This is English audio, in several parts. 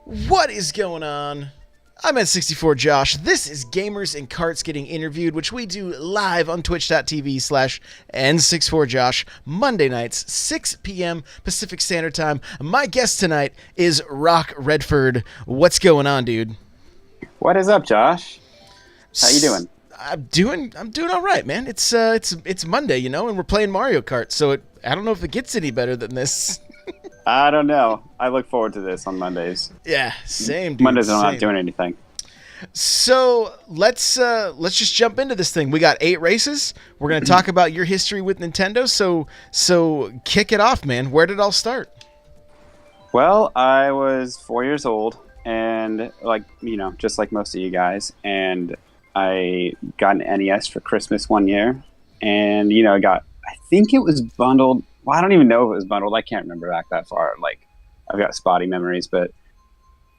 What is going on? I'm at 64 Josh. This is Gamers and Karts Getting Interviewed, which we do live on twitch.tv/N64Josh, Monday nights, 6 p.m. Pacific Standard Time. My guest tonight is RockRedford. What's going on, dude? What is up, Josh? How you doing? I'm doing all right, man. It's Monday, you know, and we're playing Mario Kart, so I don't know if it gets any better than this. I don't know. I look forward to this on Mondays. Yeah, same, dude. Mondays I'm not doing anything. So let's just jump into this thing. We got 8 races. We're gonna talk about your history with Nintendo. So kick it off, man. Where did it all start? Well, I was 4 years old, and just like most of you guys, and I got an NES for Christmas one year, and I think it was bundled. Well, I don't even know if it was bundled. I can't remember back that far. Like, I've got spotty memories, but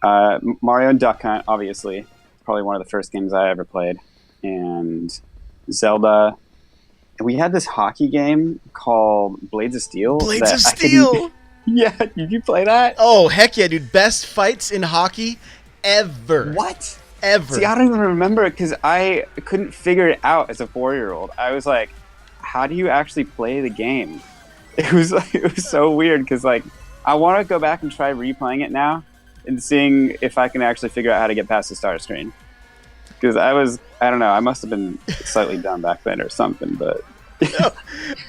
Mario and Duck Hunt, obviously, probably one of the first games I ever played, and Zelda. And we had this hockey game called Blades of Steel. Blades of Steel! Yeah, did you play that? Oh, heck yeah, dude. Best fights in hockey ever. What? Ever. See, I don't even remember it because I couldn't figure it out as a 4-year-old. I was like, how do you actually play the game? It was so weird because I want to go back and try replaying it now and seeing if I can actually figure out how to get past the start screen. Because I don't know, I must have been slightly dumb back then or something, but... No.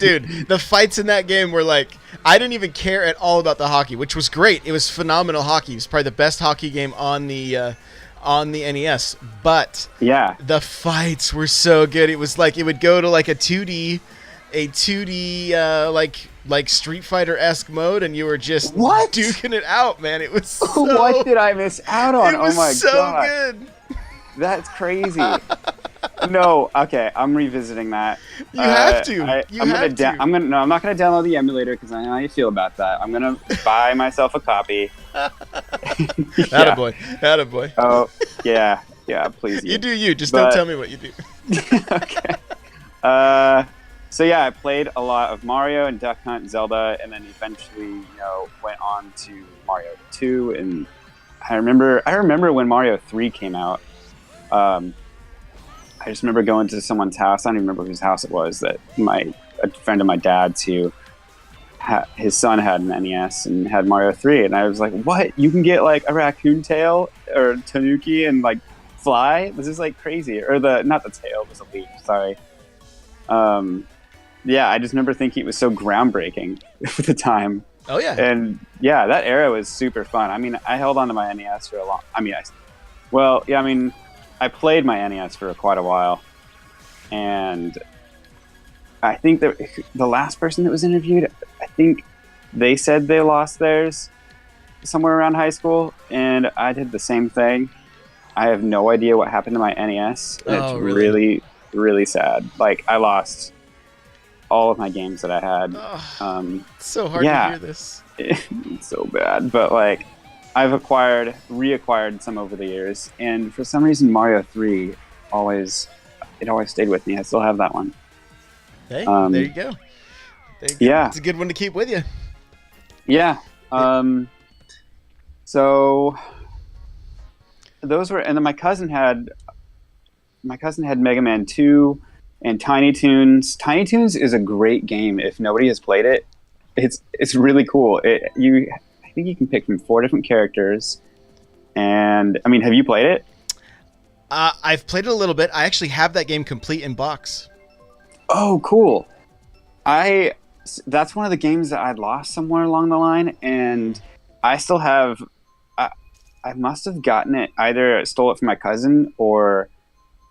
Dude, the fights in that game were I didn't even care at all about the hockey, which was great. It was phenomenal hockey. It was probably the best hockey game on the NES. But yeah, the fights were so good. It was it would go to a 2D like Street Fighter-esque mode, and you were just duking it out, man. It was so... What did I miss out on? It was oh my so god, good. That's crazy. No, okay, I'm revisiting that. You have to. I'm not gonna download the emulator because I know how you feel about that. I'm gonna buy myself a copy. Attaboy. Oh yeah, please. You do you. Just don't tell me what you do. Okay. So yeah, I played a lot of Mario and Duck Hunt, Zelda, and then eventually, went on to Mario 2. And I remember when Mario 3 came out. I just remember going to someone's house. I don't even remember whose house it was. That a friend of my dad's who his son had an NES and had Mario 3, and I was like, "What? You can get a raccoon tail or tanuki and fly? This is crazy." Or not the tail, it was a leaf. Sorry. Yeah, I just remember thinking it was so groundbreaking at the time. Oh yeah. And yeah, that era was super fun. I mean, I held on to my NES for a long. I played my NES for quite a while, and I think that the last person that was interviewed, I think they said they lost theirs somewhere around high school, and I did the same thing. I have no idea what happened to my NES. And it's really, really sad. I lost all of my games that I had. It's so hard to hear this. It's so bad, but I've reacquired some over the years, and for some reason Mario 3 always stayed with me. I still have that one. Hey, there you go. Yeah, it's a good one to keep with you. Yeah. So those were, and then my cousin had Mega Man 2 and Tiny Toons. Tiny Toons is a great game. If nobody has played it, it's really cool. I think you can pick from 4 different characters. And I mean, have you played it? I've played it a little bit. I actually have that game complete in box. Oh, cool. That's one of the games that I lost somewhere along the line, and I still have. I must have gotten it, either stole it from my cousin or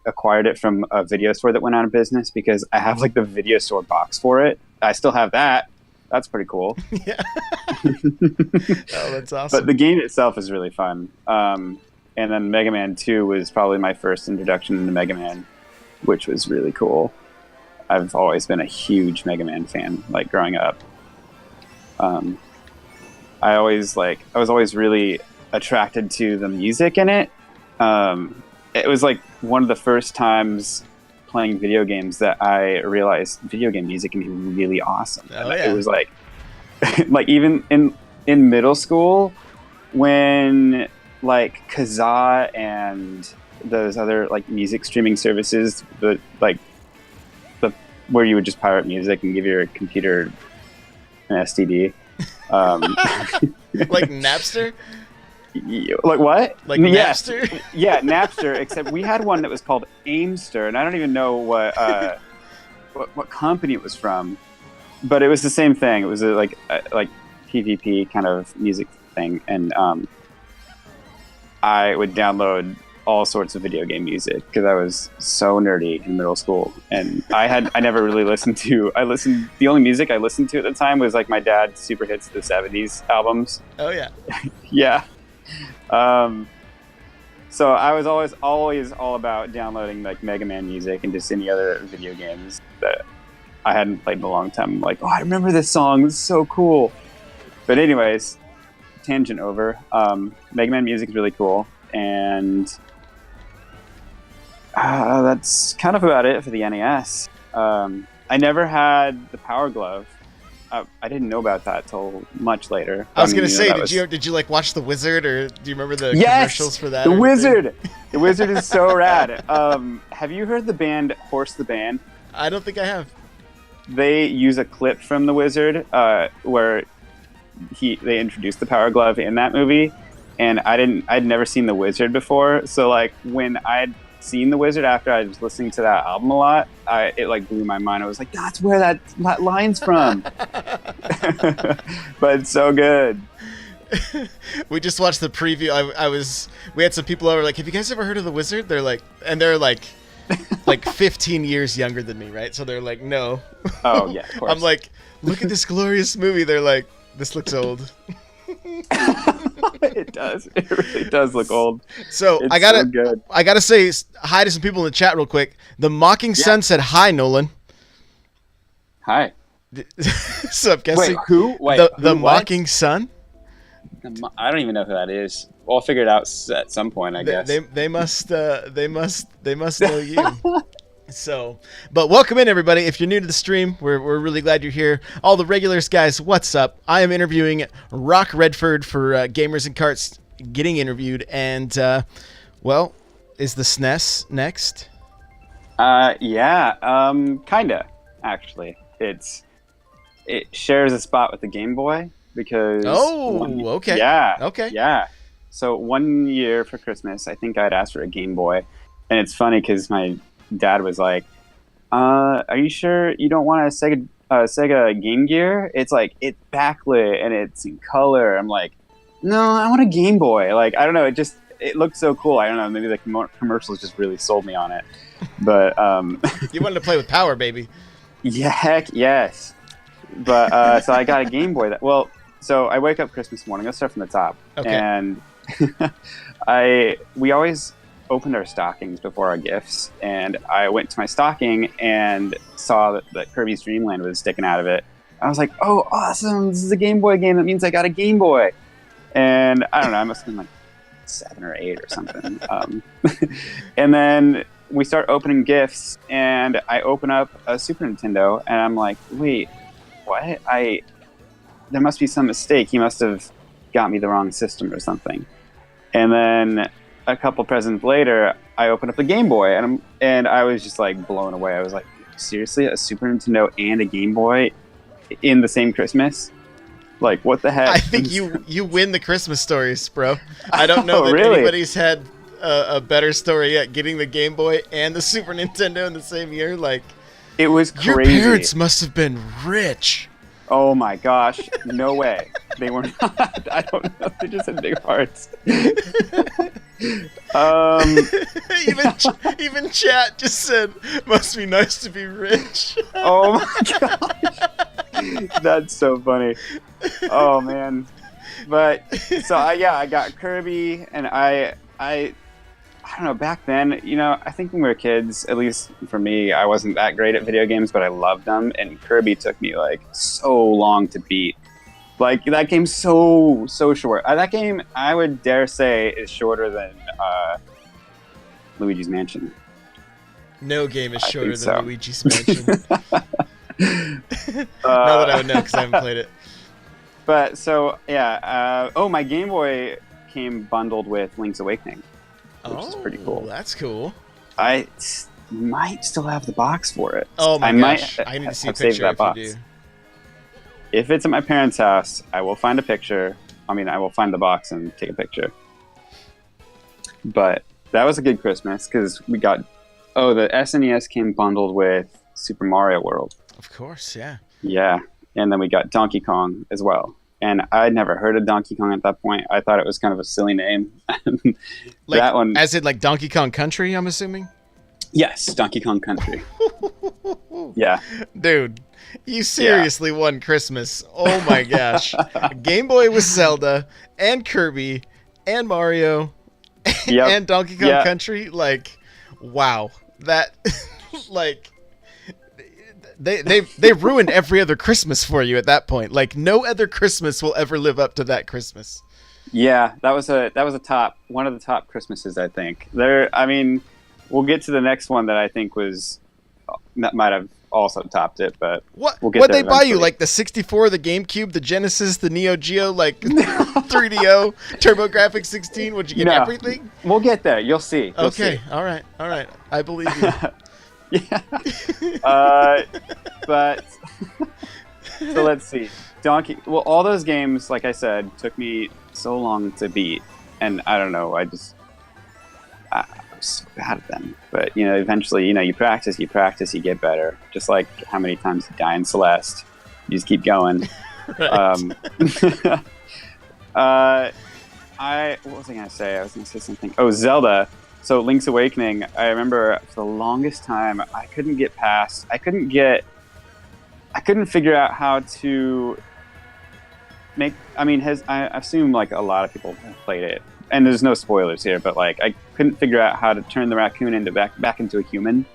acquired it from a video store that went out of business, because I have the video store box for it. I still have that. That's pretty cool. Yeah. Oh, that's awesome. But the game itself is really fun. And then Mega Man 2 was probably my first introduction into Mega Man, which was really cool. I've always been a huge Mega Man fan, growing up. I was always really attracted to the music in it. It was one of the first times playing video games that I realized video game music can be really awesome. Oh, yeah. It was even in middle school when like Kazaa and those other like music streaming services, the where you would just pirate music and give your computer an STD. Like Napster? Like what? Like yes. Napster? Yeah, Napster. Except we had one that was called Aimster, and I don't even know what company it was from, but it was the same thing. It was like PvP kind of music thing, and I would download all sorts of video game music because I was so nerdy in middle school, and I never really listened to. The only music I listened to at the time was like my dad's super hits of the '70s albums. Oh yeah. Yeah. So I was always all about downloading like Mega Man music and just any other video games that I hadn't played in a long time. I'm like, oh, I remember this song. This is so cool. But anyways, tangent over. Mega Man music is really cool, and that's kind of about it for the NES. I never had the Power Glove. I didn't know about that till much later. I was gonna say, did you like watch The Wizard, or do you remember the commercials for that? The Wizard. The Wizard is so rad. Have you heard the band Horse the Band? I don't think I have. They use a clip from The Wizard where they introduced the Power Glove in that movie, and I'd never seen The Wizard before. So like when I'd seen The Wizard after I was listening to that album a lot, it like blew my mind. I was like, that's where that line's from. But it's so good. We just watched the preview. We had some people over like, have you guys ever heard of The Wizard? They're like 15 years younger than me, right? So they're like, no. Oh yeah, of course. I'm like, look at this glorious movie. They're like, this looks old. It does. It really does look old. So I gotta say hi to some people in the chat real quick. The Mocking Sun said hi, Nolan. Hi. So I'm guessing. Wait, who? Wait, the Mocking Sun. I don't even know who that is. Well, I'll figure it out at some point, I guess. They must know you. So, but welcome in everybody. If you're new to the stream, we're really glad you're here. All the regulars, guys, what's up? I am interviewing RockRedford for Gamers and Karts, getting interviewed, and well, is the SNES next? Yeah, kinda actually. It shares a spot with the Game Boy because okay. Yeah. Okay. Yeah. So one year for Christmas, I think I'd asked for a Game Boy, and it's funny because my dad was like, are you sure you don't want a Sega Game Gear? It's like, it's backlit and it's in color. I'm like, no, I want a Game Boy. Like, I don't know. It looked so cool. I don't know. Maybe the commercials just really sold me on it. But you wanted to play with power, baby. Yeah, heck yes. But so I got a Game Boy. So I wake up Christmas morning. Let's start from the top. Okay. And we always opened our stockings before our gifts, and I went to my stocking and saw that Kirby's Dream Land was sticking out of it. I was like, oh, awesome, this is a Game Boy game, that means I got a Game Boy. And I don't know, I must have been like 7 or 8 or something. And then we start opening gifts, and I open up a Super Nintendo, and I'm like, wait, what? There must be some mistake. He must have got me the wrong system or something. And then a couple presents later, I opened up the Game Boy, and I was just like blown away. I was like, seriously, a Super Nintendo and a Game Boy in the same Christmas? Like, what the heck? I think you win the Christmas stories, bro. I don't know that really? anybody's had a better story yet. Getting the Game Boy and the Super Nintendo in the same year, like, it was crazy. Your parents must have been rich. Oh my gosh, no way. They were not. I don't know. They just had big hearts. Even chat just said, must be nice to be rich. Oh my gosh. That's so funny. Oh man. But so I got Kirby, and I don't know, back then, I think when we were kids, at least for me, I wasn't that great at video games, but I loved them, and Kirby took me like so long to beat. Like, that game's so short. That game, I would dare say, is shorter than Luigi's Mansion. No game is shorter than Luigi's Mansion. Not that I would know, because I haven't played it. But so, yeah. My Game Boy came bundled with Link's Awakening, which is pretty cool. That's cool. I might still have the box for it. Oh my gosh! I need to see a picture if you do. If it's at my parents' house, I will find a picture. I mean, I will find the box and take a picture. But that was a good Christmas because we got... Oh, the SNES came bundled with Super Mario World. Of course, yeah. Yeah, and then we got Donkey Kong as well. And I'd never heard of Donkey Kong at that point. I thought it was kind of a silly name. That one... As in like Donkey Kong Country, I'm assuming? Yes, Donkey Kong Country. Yeah. Dude, you seriously won Christmas. Oh my gosh. Game Boy with Zelda and Kirby and Mario and Donkey Kong Country. Like, wow. That, like, they ruined every other Christmas for you at that point. Like, no other Christmas will ever live up to that Christmas. Yeah, that was one of the top Christmases, I think. I mean, we'll get to the next one that I think that might have also topped it, but what'd they buy you? Like the 64, the GameCube, the Genesis, the Neo Geo, like 3DO, TurboGrafx 16? Would you get everything? We'll get there. You'll see. Okay. All right. I believe you. Yeah. But so let's see. All those games, like I said, took me so long to beat, and I don't know. I was so bad at them. But eventually, you practice, you get better. Just like how many times you die in Celeste, you just keep going. Right. What was I gonna say? I was gonna say something. Oh, Zelda. So Link's Awakening. I remember for the longest time I couldn't figure out how to make. I mean, I assume like a lot of people have played it, and there's no spoilers here, but like I couldn't figure out how to turn the raccoon back into a human,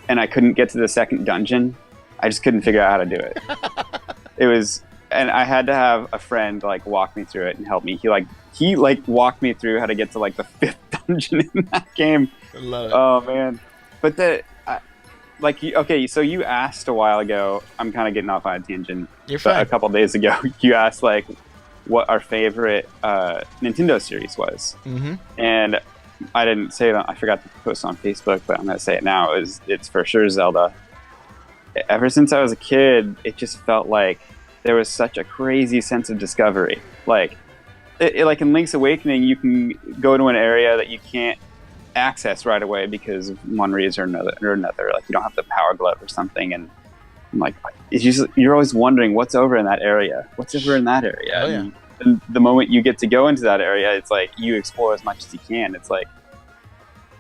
and I couldn't get to the second dungeon. I just couldn't figure out how to do it. And I had to have a friend like walk me through it and help me. He walked me through how to get to like the 5th dungeon in that game. I love it. Oh man! But so you asked a while ago. I'm kind of getting off on a tangent. You're fine. A couple days ago, you asked like what our favorite Nintendo series was, and I didn't say that. I forgot to post on Facebook, but I'm gonna say it now. It's for sure Zelda. Ever since I was a kid, it just felt like there was such a crazy sense of discovery. Like in Link's Awakening, you can go to an area that you can't access right away because of one reason or another. Like you don't have the power glove or something, and I'm like, you're always wondering what's over in that area. What's over in that area? Oh, yeah. And the moment you get to go into that area, it's like you explore as much as you can. It's like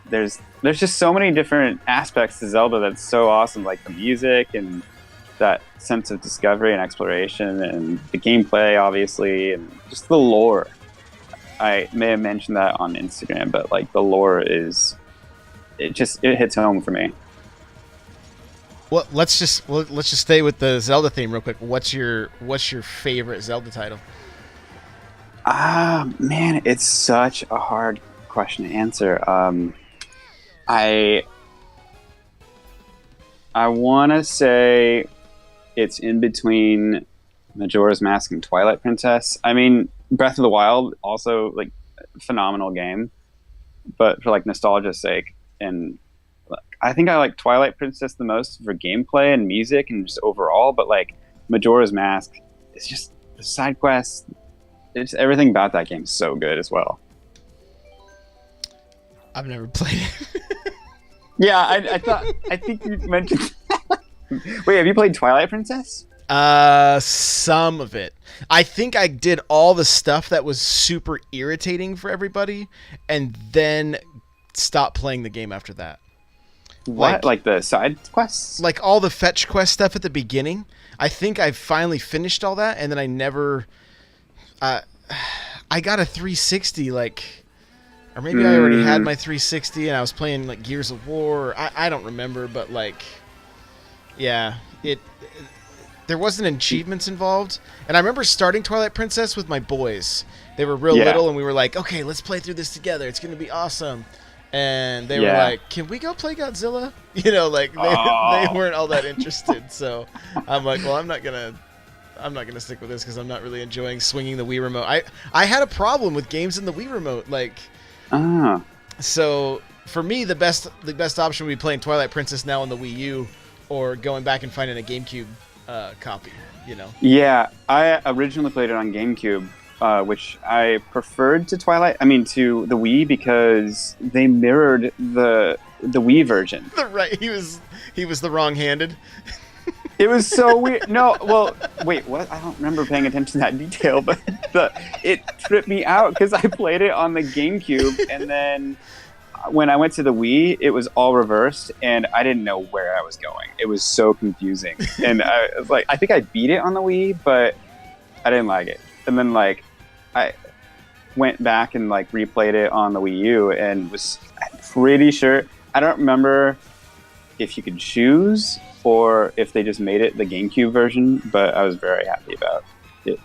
there's just so many different aspects to Zelda that's so awesome, like the music and that sense of discovery and exploration and the gameplay, obviously, and just the lore. I may have mentioned that on Instagram, but like the lore it hits home for me. Well, let's just stay with the Zelda theme real quick. What's your favorite Zelda title? Man, it's such a hard question to answer. I want to say it's in between Majora's Mask and Twilight Princess. I mean, Breath of the Wild also like phenomenal game, but for like nostalgia's sake, and I think I like Twilight Princess the most for gameplay and music and just overall. But like Majora's Mask, it's just the side quests. It's everything about that game is so good as well. I've never played it. Yeah, I think you mentioned. Wait, have you played Twilight Princess? Some of it. I think I did all the stuff that was super irritating for everybody, and then stopped playing the game after that. What? Like the side quests? Like all the fetch quest stuff at the beginning. I think I finally finished all that, and then I never. I got a 360 or maybe I already had my 360 and I was playing like Gears of War. I don't remember, but like, yeah, there wasn't achievements involved. And I remember starting Twilight Princess with my boys. They were real little, and we were like, okay, let's play through this together. It's gonna be awesome. And they were like, can we go play Godzilla? Like they weren't all that interested. So I'm like, well, I'm not gonna I'm not gonna stick with this because I'm not really enjoying swinging the Wii remote. I had a problem with games in the Wii remote, like. Ah. So for me, the best option would be playing Twilight Princess now on the Wii U, or going back and finding a GameCube copy. You know. Yeah, I originally played it on GameCube, which I preferred to to the Wii because they mirrored the Wii version. Right, he was the wrong-handed. It was so weird. No, well, wait, what? I don't remember paying attention to that detail, but it tripped me out because I played it on the GameCube, and then when I went to the Wii, it was all reversed, and I didn't know where I was going. It was so confusing, and I was like, I think I beat it on the Wii, but I didn't like it. And then I went back and replayed it on the Wii U, and was pretty sure. I don't remember if you could choose or if they just made it the GameCube version, but I was very happy about it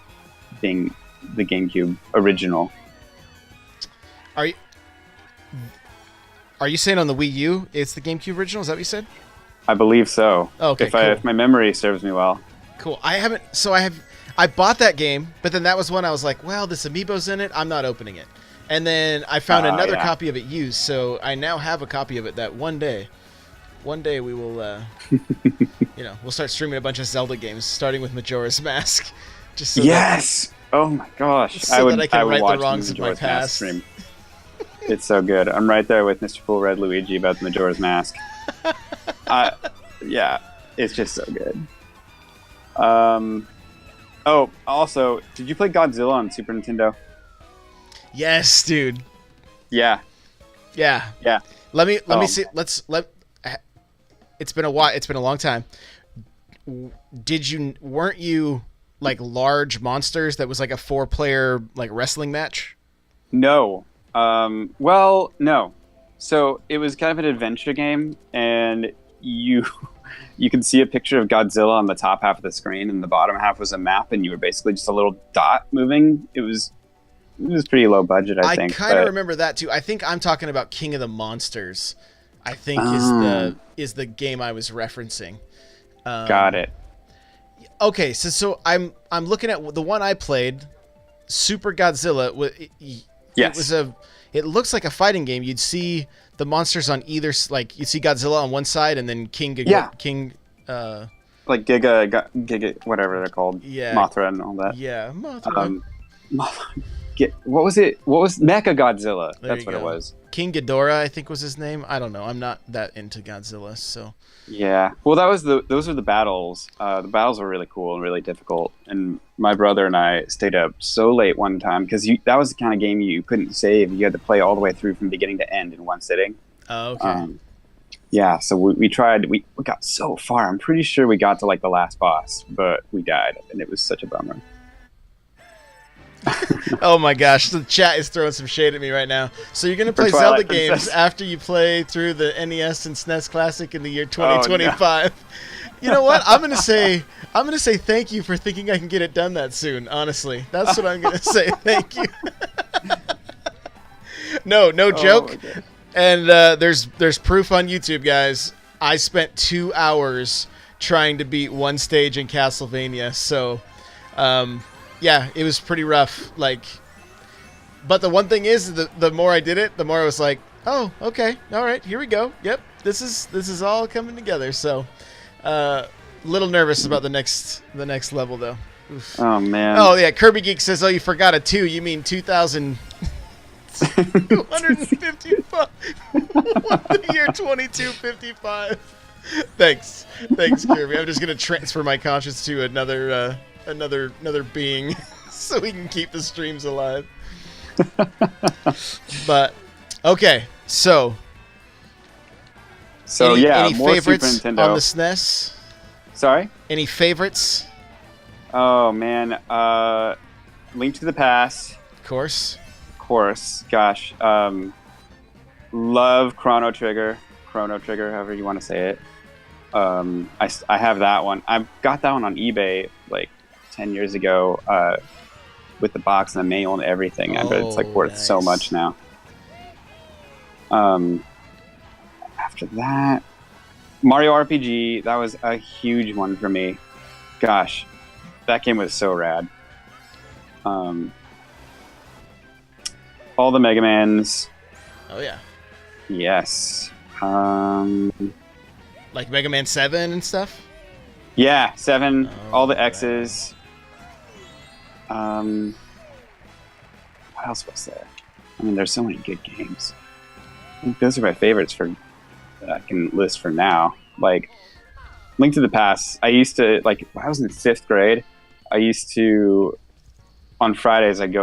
being the GameCube original. Are you saying on the Wii U it's the GameCube original? Is that what you said? I believe so. Okay, cool. If my memory serves me well. Cool. I bought that game, but then that was when I was like, well, this amiibo's in it. I'm not opening it. And then I found another copy of it used, so I now have a copy of it that one day we will, we'll start streaming a bunch of Zelda games, starting with Majora's Mask. Just so yes! Oh my gosh. So that I can right the wrongs of my past. Stream. It's so good. I'm right there with Mr. Cool Red Luigi about the Majora's Mask. Yeah, it's just so good. Oh, also, did you play Godzilla on Super Nintendo? Yes, dude. Yeah. Yeah. Let me see. It's been a while. It's been a long time. Weren't you large monsters that was like a 4-player wrestling match? No. Well, no. So it was kind of an adventure game, and you could see a picture of Godzilla on the top half of the screen, and the bottom half was a map, and you were basically just a little dot moving. It was pretty low budget, I think. I kind of remember that too. I think I'm talking about King of the Monsters. I think is the game I was referencing. Got it. Okay, so I'm looking at the one I played, Super Godzilla. Yes. It looks like a fighting game. You'd see the monsters on either, you'd see Godzilla on one side and then King. Giga, whatever they're called. Yeah. Mothra and all that. Yeah, Mothra. What was it? What was Mecha Godzilla? That's what it was. King Ghidorah, I think, was his name. I don't know. I'm not that into Godzilla, so. Yeah. Well, those were the battles. The battles were really cool and really difficult. And my brother and I stayed up so late one time because that was the kind of game you couldn't save. You had to play all the way through from beginning to end in one sitting. Oh, okay. Yeah. So we tried. We got so far. I'm pretty sure we got to the last boss, but we died, and it was such a bummer. Oh my gosh, the chat is throwing some shade at me right now. So you're gonna play Zelda games after you play through the NES and SNES Classic in the year 2025. Oh, no. You know what? I'm gonna say thank you for thinking I can get it done that soon. Honestly, that's what I'm gonna say. Thank you. No joke. And there's proof on YouTube, guys. I spent 2 hours trying to beat one stage in Castlevania. So. Yeah, it was pretty rough. But the one thing is, the more I did it, the more I was like, oh, okay, all right, here we go. Yep, this is all coming together. So, little nervous about the next level though. Oof. Oh man. Oh yeah, Kirby Geek says, oh, you forgot a 2. You mean 2,255? The year 2255. Thanks, Kirby. I'm just gonna transfer my conscience to another being so we can keep the streams alive. But okay, so any more favorites Super Nintendo on the SNES? Sorry? Any favorites? Oh man, Link to the Past. Of course. Gosh, love Chrono Trigger, however you want to say it. I have that one. I got that one on eBay 10 years ago with the box and the manual and everything. I bet it's worth so much now. After that, Mario RPG, that was a huge one for me. Gosh, that game was so rad. All the Mega Mans. Oh yeah. Yes. Like Mega Man 7 and stuff. Yeah, 7. All the right. X's. What else was there? I mean, there's so many good games. I think those are my favorites that I can list for now. Like Link to the Past. I used to when I was in 5th grade. I used to on Fridays I'd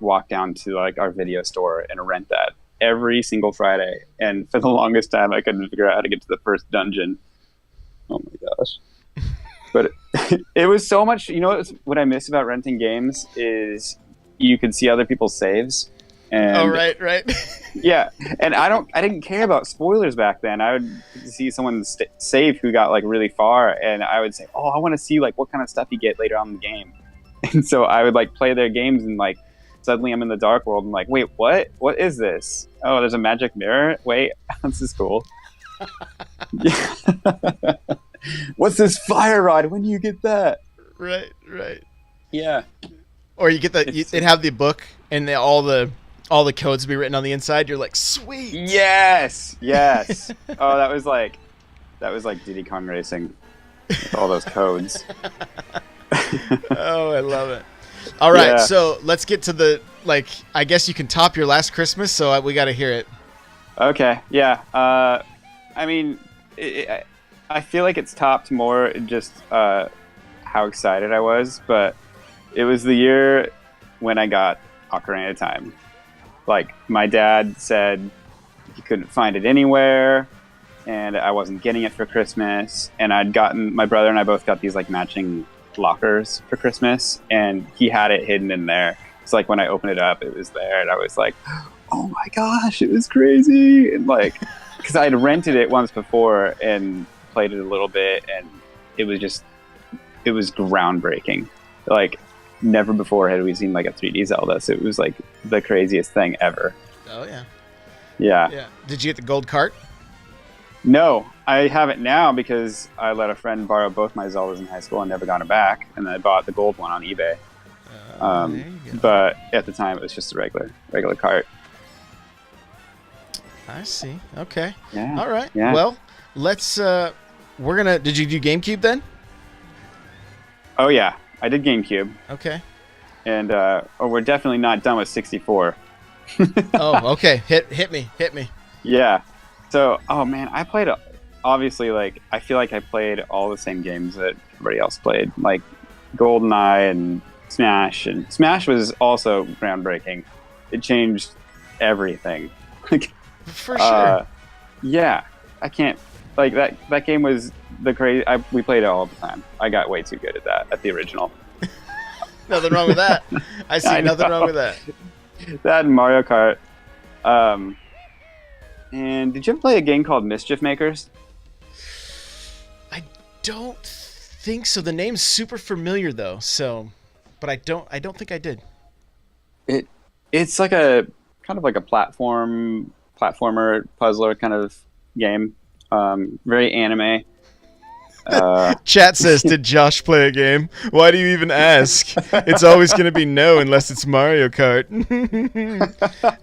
walk down to like our video store and rent that every single Friday. And for the longest time, I couldn't figure out how to get to the first dungeon. Oh my gosh! But it was so much. You know what I miss about renting games is you could see other people's saves. And right. Yeah, and I didn't care about spoilers back then. I would see someone save who got like really far, and I would say, "Oh, I want to see like what kind of stuff you get later on in the game." And so I would like play their games, and like suddenly I'm in the dark world, and like, wait, what? What is this? Oh, there's a magic mirror. Wait, this is cool. What's this fire rod? When do you get that? Right. Yeah. Or you get they'd have the book and all the codes be written on the inside. You're like, sweet. Yes. Oh, that was like Diddy Kong Racing with all those codes. Oh, I love it. All right, Yeah. so let's get to the I guess you can top your last Christmas, so we got to hear it. Okay. Yeah. I mean, I feel like it's topped more just how excited I was, but it was the year when I got Ocarina of Time. Like, my dad said he couldn't find it anywhere, and I wasn't getting it for Christmas. And my brother and I both got these like matching lockers for Christmas, and he had it hidden in there. So like when I opened it up, it was there, and I was like, oh my gosh, it was crazy. And like, because I had rented it once before and played it a little bit, and it was groundbreaking. Like, never before had we seen like a 3D Zelda, so it was like the craziest thing ever. Oh yeah. Yeah. Did you get the gold cart? No, I have it now because I let a friend borrow both my Zeldas in high school and never got it back, and I bought the gold one on eBay. There you go. But at the time, it was just a regular cart. I see. Okay. Yeah. All right. Yeah. Well, let's. Did you do GameCube then? Oh yeah, I did GameCube, Okay. and we're definitely not done with 64. Oh, okay. Hit me. Yeah. So, oh man, I played, obviously, like, I feel like I played all the same games that everybody else played, like GoldenEye and Smash. And Smash was also groundbreaking. It changed everything. For sure. Yeah. I can't, like, that game was the crazy, we played it all the time. I got way too good at the original. Nothing wrong with that. I see I nothing know. wrong with that. That and Mario Kart. And did you ever play a game called Mischief Makers? I don't think so. The name's super familiar though. So, but I don't think I did. It's like a kind of like a platformer puzzler kind of game. Very anime. Chat says, "Did Josh play a game? Why do you even ask? It's always going to be no unless it's Mario Kart."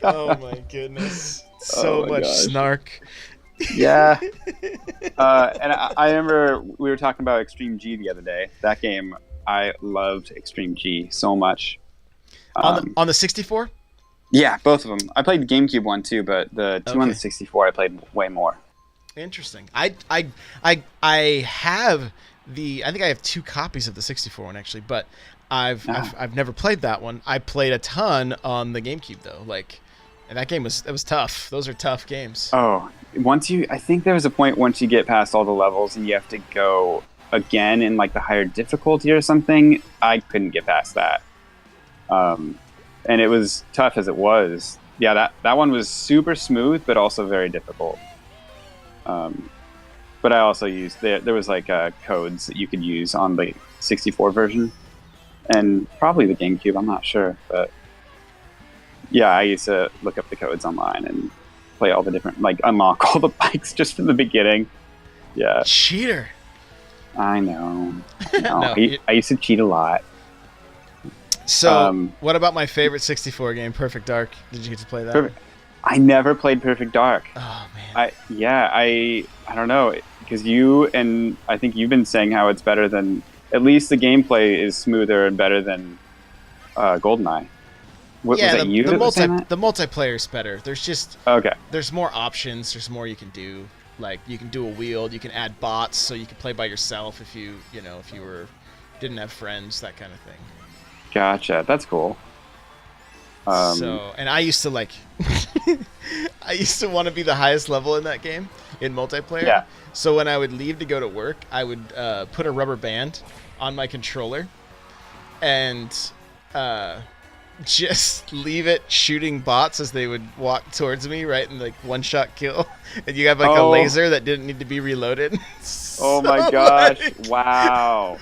Oh my goodness. So Oh my much gosh. snark. Yeah. And I remember we were talking about Extreme G the other day. That game, I loved Extreme G so much. On the 64? Yeah, both of them. I played the GameCube one too, but the two on the Okay. 64 I played way more. Interesting. I have I think I have 2 copies of the 64 one actually, but I've never played that one. I played a ton on the GameCube though. And that game was tough. Those are tough games. Oh, I think there was a point once you get past all the levels and you have to go again in like the higher difficulty or something. I couldn't get past that. And it was tough as it was. Yeah, that one was super smooth, but also very difficult. But I also used, there was like codes that you could use on the 64 version and probably the GameCube, I'm not sure, but yeah, I used to look up the codes online and play all the different, like unlock all the bikes just from the beginning. Yeah, Cheater. I know. No, No. I used to cheat a lot. So, what about my favorite 64 game, Perfect Dark? Did you get to play that? I never played Perfect Dark. Oh man. I don't know, because you and I think you've been saying how it's better than, at least the gameplay is smoother and better than GoldenEye. Was that you that was saying that? The multiplayer's better. Okay. There's more options. There's more you can do. Like you can do a wield. You can add bots, so you can play by yourself if you didn't have friends, that kind of thing. Gotcha. That's cool. And I used to I used to want to be the highest level in that game in multiplayer. Yeah. So when I would leave to go to work, I would put a rubber band on my controller and just leave it shooting bots as they would walk towards me, right, and one-shot kill. And you have a laser that didn't need to be reloaded. Oh my gosh! Wow.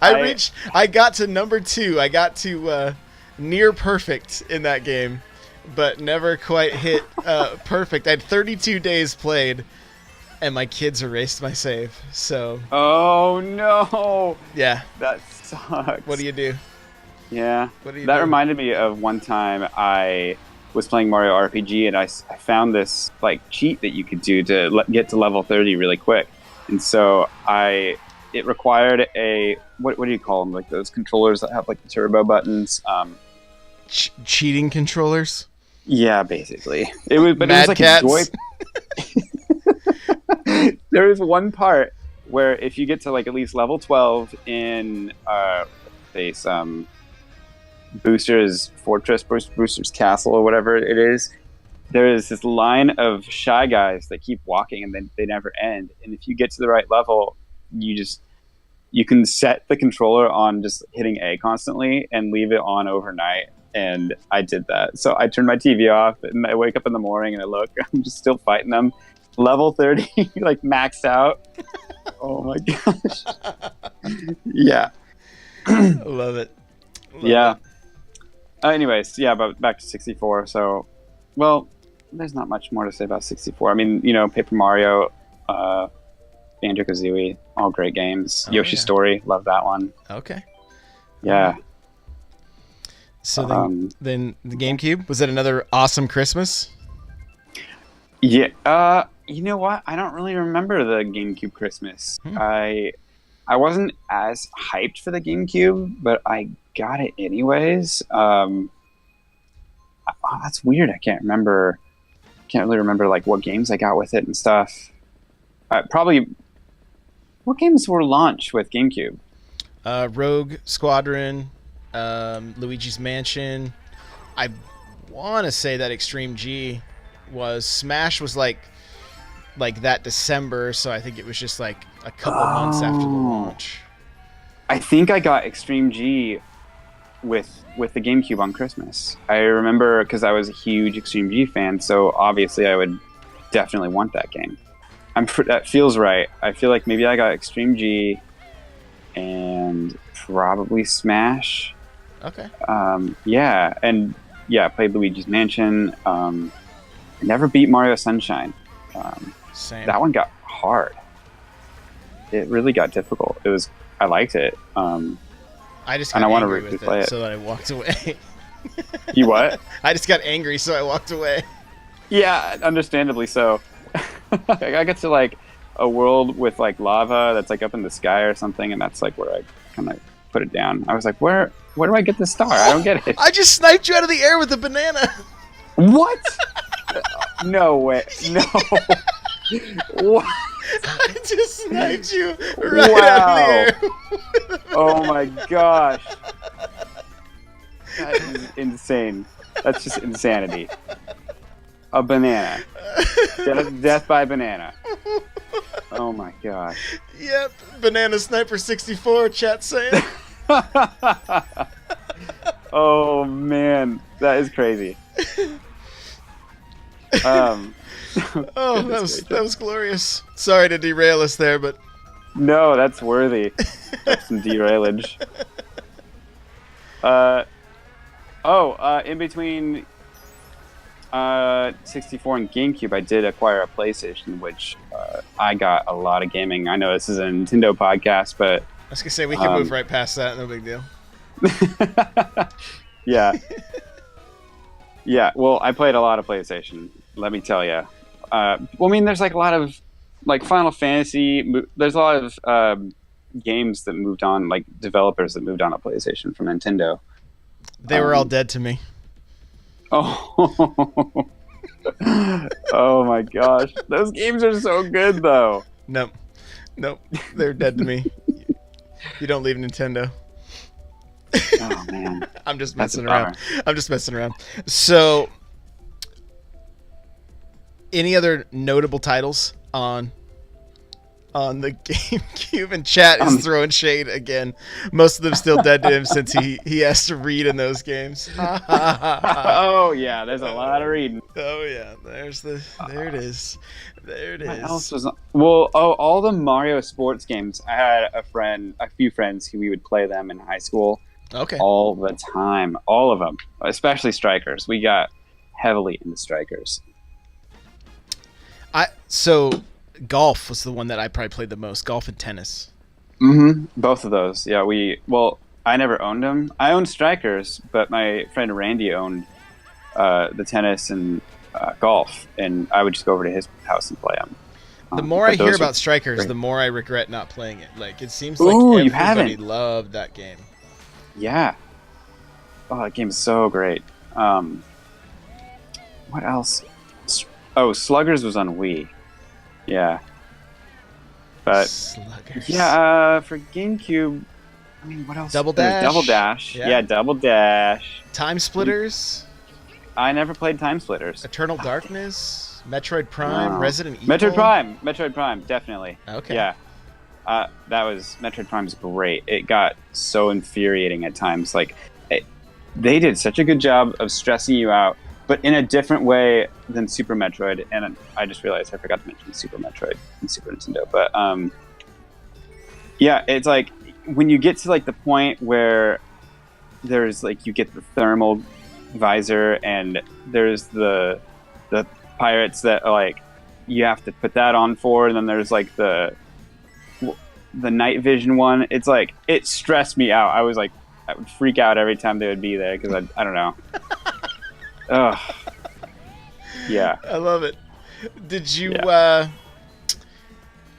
I got to number 2. I got to near perfect in that game, but never quite hit perfect. I had 32 days played, and my kids erased my save. So. Oh no! Yeah. That sucks. What do you do? Yeah. That reminded me of one time I was playing Mario RPG, and I found this cheat that you could do to get to level 30 really quick, and so it required what do you call them? Those controllers that have the turbo buttons. Cheating controllers. Yeah, basically. It was, but Mad it was Cats. a joy. There was one part where if you get to at least level 12 in Booster's Fortress, Booster's Castle, or whatever it is, there is this line of shy guys that keep walking and then they never end. And if you get to the right level, you can set the controller on just hitting A constantly and leave it on overnight. And I did that. So I turned my TV off and I wake up in the morning and I look, I'm just still fighting them. Level 30, maxed out. Oh my gosh. Yeah. Love it. Love it. Anyways, but back to 64. So, well, there's not much more to say about 64. I mean, Paper Mario, Banjo-Kazooie, all great games. Yoshi's Story, love that one. Okay. Yeah. So then the GameCube, was it another awesome Christmas? Yeah. You know what? I don't really remember the GameCube Christmas. I wasn't as hyped for the GameCube, but I got it anyways. That's weird. I can't really remember what games I got with it and stuff. Probably, what games were launched with GameCube? Rogue Squadron, Luigi's Mansion. I want to say that Extreme G was. Smash was like that December, so I think it was just a couple months after the launch. I think I got Extreme G with the GameCube on Christmas. I remember because I was a huge Extreme G fan, so obviously I would definitely want that game. That feels right. I feel like maybe I got Extreme G and probably Smash. Okay. I played Luigi's Mansion. I never beat Mario Sunshine. Same. That one got hard. It really got difficult. I liked it. I just got angry with it, so I walked away. You what? I just got angry, so I walked away. Yeah, understandably so. I got to a world with lava that's up in the sky or something, and that's where I kind of put it down. I was like, where do I get the star? I don't get it. I just sniped you out of the air with a banana. What? No way. No. What? I just sniped you right out of the air. Oh my gosh. That is insane. That's just insanity. A banana. Death by banana. Oh my gosh. Yep. Banana Sniper 64, chat saying. Oh man. That is crazy. That was glorious. Sorry to derail us there, but no, that's worthy. That's some derailage. In between 64 and GameCube, I did acquire a PlayStation, which I got a lot of gaming. I know this is a Nintendo podcast, but I was gonna say we can move right past that. No big deal. Yeah. Yeah. Well, I played a lot of PlayStation. Let me tell you. Well, I mean, there's like a lot of like Final Fantasy. There's a lot of games that moved on, like developers that moved on to PlayStation from Nintendo. They were all dead to me. Oh. Oh my gosh, those games are so good though. Nope, they're dead to me. You don't leave Nintendo. Oh man, I'm just messing around. So, any other notable titles on the GameCube? And chat is throwing shade again. Most of them still dead to him since he has to read in those games. Oh yeah, there's a lot of reading. Oh yeah, there it is. What else was all the Mario sports games. I had a few friends who we would play them in high school. Okay. All the time, all of them, especially Strikers. We got heavily into Strikers. So golf was the one that I probably played the most. Golf and tennis. Mm-hmm. Both of those. Yeah. I never owned them. I owned Strikers, but my friend Randy owned the tennis and golf, and I would just go over to his house and play them. The more I hear about Strikers, the more I regret not playing it. Like it seems like everybody loved that game. Yeah. Oh, that game is so great. What else? Oh, Sluggers was on Wii. Yeah. But Sluggers. Yeah, for GameCube, I mean, what else? Double Dash. Double Dash. Yeah, Double Dash. Time Splitters. I never played Time Splitters. Eternal Darkness. Metroid Prime. Resident Evil. Metroid Prime, definitely. Okay. Yeah. Metroid Prime is great. It got so infuriating at times. Like, they did such a good job of stressing you out, but in a different way than Super Metroid. And I just realized I forgot to mention Super Metroid and Super Nintendo. But yeah, it's like when you get to like the point where there's like you get the thermal visor and there's the pirates that are like you have to put that on for, and then there's like the night vision one. It's like it stressed me out. I would freak out every time they would be there because I don't know. Ugh. Yeah. I love it. Did you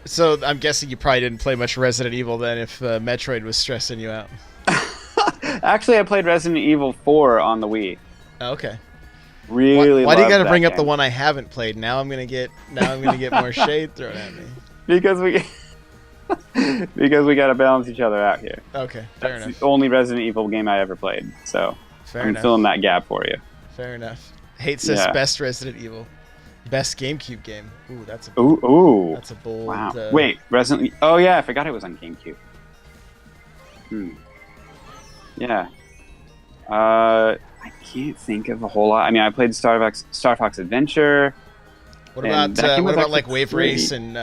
so I'm guessing you probably didn't play much Resident Evil then if Metroid was stressing you out. Actually, I played Resident Evil 4 on the Wii. Okay. Really. Why do you got to bring up the one I haven't played? Now I'm gonna get more shade thrown at me. Because we got to balance each other out here. Okay, fair enough. That's the only Resident Evil game I ever played, so I'm filling that gap for you. Fair enough. Hate says best Resident Evil, best GameCube game. Ooh, that's a bold. Wow. Wait, Resident. Oh yeah, I forgot it was on GameCube. Yeah. I can't think of a whole lot. I mean, I played Star Fox Adventure. What about like Wave Race and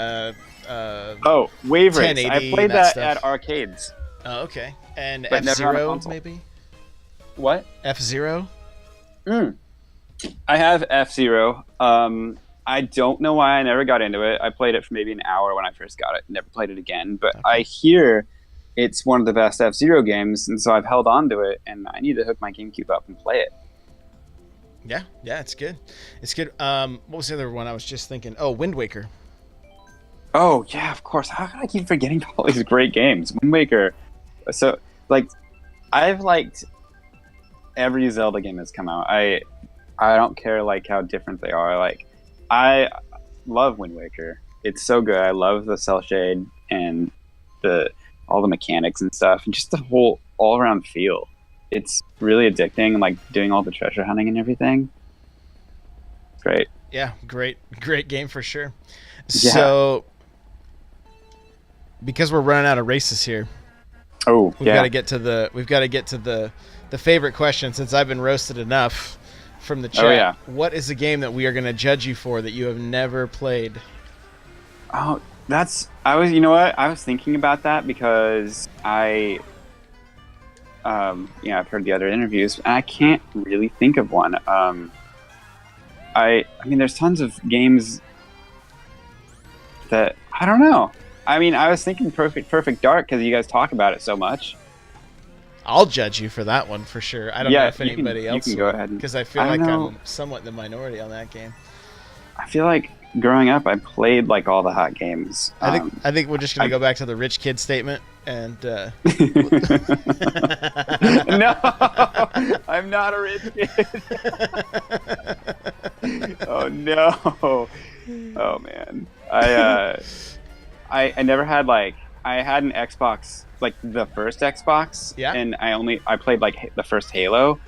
Wave Race. I played that at arcades. Oh, okay. And F-Zero, maybe? What? F-Zero? I have F-Zero. I don't know why I never got into it. I played it for maybe an hour when I first got it. Never played it again. But I hear it's one of the best F-Zero games, and so I've held on to it, and I need to hook my GameCube up and play it. Yeah, it's good. It's good. What was the other one I was just thinking? Oh, Wind Waker. Oh, yeah, of course. How can I keep forgetting all these great games? Wind Waker. So, like, I've liked every Zelda game that's come out. I don't care, like, how different they are. Like, I love Wind Waker. It's so good. I love the cell shade and all the mechanics and stuff, and just the whole all-around feel. It's really addicting, and like doing all the treasure hunting and everything. Great. Yeah, great game for sure. Yeah. So, because we're running out of races here, we've got to get to the favorite question. Since I've been roasted enough from the chat, what is the game that we are going to judge you for that you have never played? Oh, you know what? I was thinking about that because I've heard the other interviews, and I can't really think of one. I mean, there's tons of games that I don't know. I mean, I was thinking Perfect Dark because you guys talk about it so much. I'll judge you for that one for sure. I don't know if anybody else you can go ahead because I feel like I'm somewhat in the minority on that game. I feel like growing up, I played like all the hot games. I think we're just gonna go back to the rich kid statement and. No, I'm not a rich kid. Oh no. Oh man. I never had I had an Xbox, like the first Xbox, yeah, and I played like the first Halo,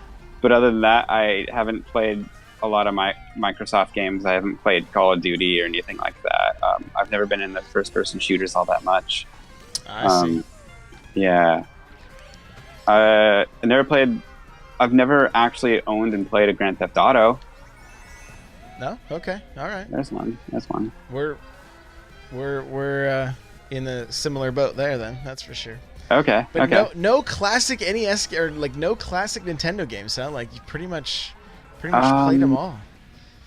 but other than that, I haven't played a lot of my Microsoft games. I haven't played Call of Duty or anything like that. I've never been in the first-person shooters all that much. I see. Yeah. I've never actually owned and played a Grand Theft Auto. No? Okay. All right. There's one. We're in a similar boat there then. That's for sure. Okay. But okay. no classic NES or like no classic Nintendo games, huh? Like you pretty much played them all.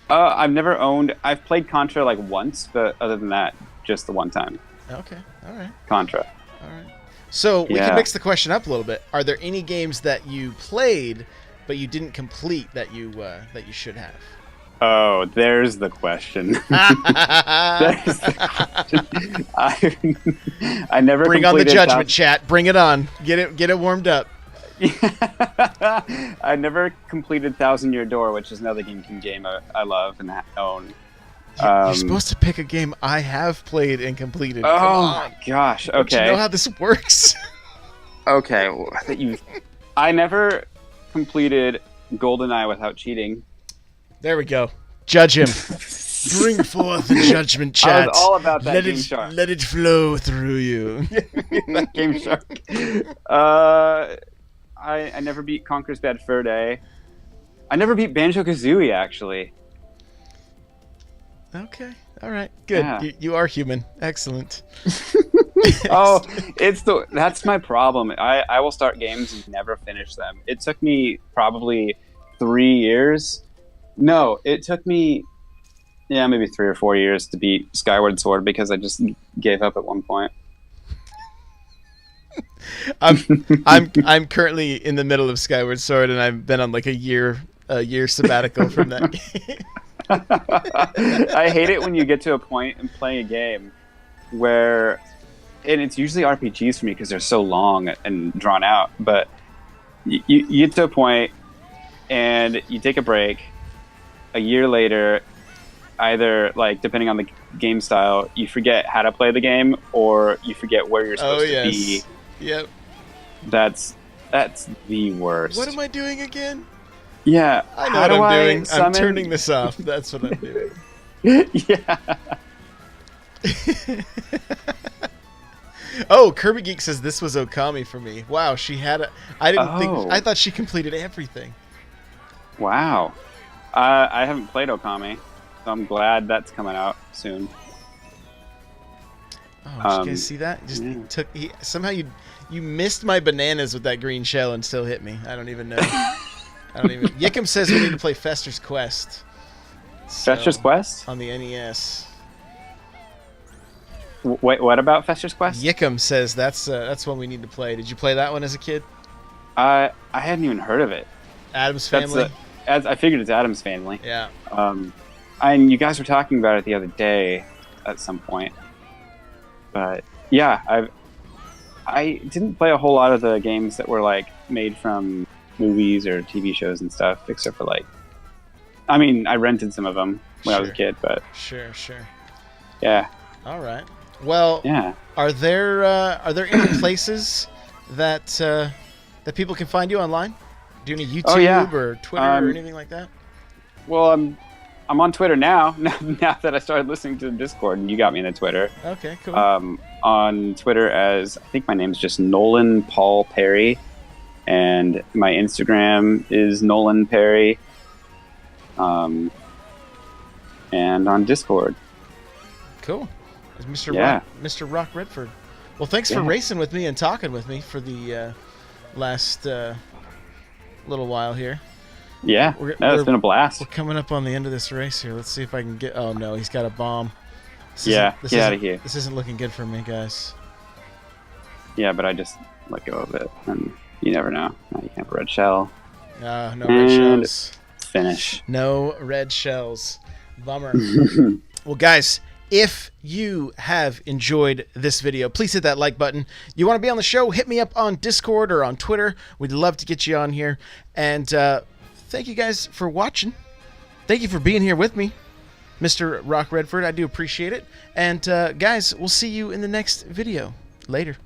I've never owned. I've played Contra like once, but other than that, just the one time. Okay. All right. Contra. All right. So we can mix the question up a little bit. Are there any games that you played but you didn't complete that you should have? Oh, there's the question. There's the question. I never bring on the judgment, chat. Bring it on. Get it warmed up. I never completed Thousand Year Door, which is another game I love and own. You're supposed to pick a game I have played and completed. Oh my gosh! Okay, don't you know how this works? Okay, I never completed GoldenEye without cheating. There we go. Judge him. Bring forth the judgment, chat. I was all about that Game Shark. Let it flow through you. That Game Shark. I never beat Conker's Bad Fur Day. I never beat Banjo-Kazooie, actually. Okay. All right. Good. Yeah. You are human. Excellent. Oh, that's my problem. I will start games and never finish them. It took me probably 3 years. No, it took me maybe 3 or 4 years to beat Skyward Sword because I just gave up at one point. I'm currently in the middle of Skyward Sword and I've been on like a year sabbatical from that game. I hate it when you get to a point and play a game where, and it's usually RPGs for me because they're so long and drawn out, but you get to a point and you take a break. A year later, either like depending on the game style, you forget how to play the game or you forget where you're supposed to be. Yep. That's the worst. What am I doing again? Yeah. I know what I'm doing. I'm turning this off. That's what I'm doing. Yeah. Oh, Kirby Geek says this was Okami for me. Wow, she had I thought she completed everything. Wow. I haven't played Okami, so I'm glad that's coming out soon. Oh, did you guys see that? Somehow you missed my bananas with that green shell and still hit me. I don't even know. Yikum says we need to play Fester's Quest. Fester's Quest? On the NES. Wait, what about Fester's Quest? Yikum says that's one we need to play. Did you play that one as a kid? I hadn't even heard of it. Adam's Family? I figured it's Adam's Family. Yeah. And you guys were talking about it the other day at some point. But yeah, I didn't play a whole lot of the games that were like made from movies or TV shows and stuff, except for I rented some of them when I was a kid, but sure. Yeah. All right. Well, yeah. Are there any places that people can find you online? Do you any YouTube or Twitter or anything like that? Well, I'm on Twitter now that I started listening to the Discord, and you got me into Twitter. Okay, cool. On Twitter as, I think my name's just Nolan Paul Perry, and my Instagram is Nolan Perry, and on Discord. Cool. It's Mr. RockRedford. Well, thanks for racing with me and talking with me for the last little while here. Yeah, no, it's been a blast. We're coming up on the end of this race here. Let's see if I can get. Oh no, he's got a bomb. Get out of here. This isn't looking good for me, guys. Yeah, but I just let go of it, and you never know. Now you can't have a red shell. No red shells. Finish. No red shells. Bummer. Well, guys, if you have enjoyed this video, please hit that like button. You want to be on the show, hit me up on Discord or on Twitter. We'd love to get you on here. And thank you guys for watching. Thank you for being here with me, Mr. RockRedford. I do appreciate it. And guys, we'll see you in the next video. Later.